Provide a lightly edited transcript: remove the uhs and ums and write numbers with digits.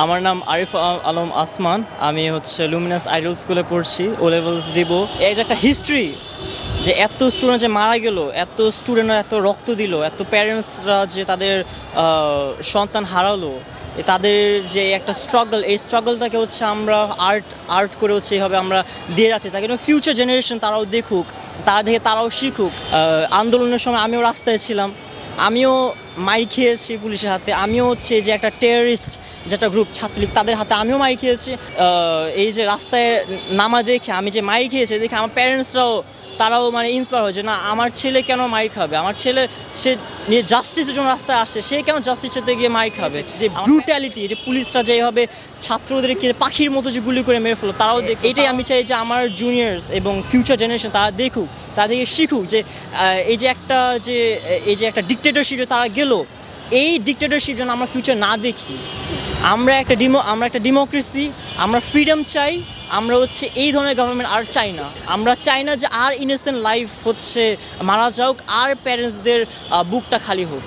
আমার নাম আরিফ আলম আসমান। আমি হচ্ছে লুমিনাস আইডল স্কুলে পড়ছি, ও লেভেলস দিব। এই যে একটা হিস্ট্রি, যে এত স্টুডেন্ট যে মারা গেল, এত স্টুডেন্টরা এত রক্ত দিল, এত প্যারেন্টসরা যে তাদের সন্তান হারালো, তাদের যে একটা স্ট্রাগল, এই স্ট্রাগলটাকে হচ্ছে আমরা আর্ট করে হচ্ছে এইভাবে আমরা দিয়ে যাচ্ছি, তাকে ফিউচার জেনারেশন তারাও দেখুক, তারা দেখে তারাও শিখুক। আন্দোলনের সময় আমিও রাস্তায় ছিলাম, আমিও মাইর খেয়েছি পুলিশের হাতে, আমিও হচ্ছে যে একটা টেররিস্ট যেটা গ্রুপ ছাত্রলীগ তাদের হাতে আমিও মাইর খেয়েছি। এই যে রাস্তায় নামা দেখে আমি যে মাইর খেয়েছি দেখে আমার প্যারেন্টসরাও তারাও মানে ইন্সপায়ার হয়েছে, না আমার ছেলে কেন মাইর খাবে, আমার ছেলে সে নিয়ে জাস্টিসের জন্য রাস্তায় আসে, সে কেন জাস্টিসের গিয়ে মাইর খাবে। যে ব্রুটালিটি, যে পুলিশরা যেভাবে ছাত্রদেরকে পাখির মতো যে গুলি করে মেরে ফেলো, তারাও দেখ। এটাই আমি চাই যে আমার জুনিয়র্স এবং ফিউচার জেনারেশন তারা দেখুক, তাদেরকে শিখুক যে এই যে একটা ডিক্টেটরশিপে তারা গেল, এই ডিক্টেটরশিপ যেন আমরা ফিউচার না দেখি। আমরা একটা ডেমোক্রেসি, আমরা ফ্রিডম চাই। আমরা হচ্ছে এই ধরনের গভর্নমেন্ট আর চাই না। আমরা চাই না যে আর ইনোসেন্ট লাইফ হচ্ছে মারা যাওক, আর প্যারেন্টসদের বুকটা খালি হোক।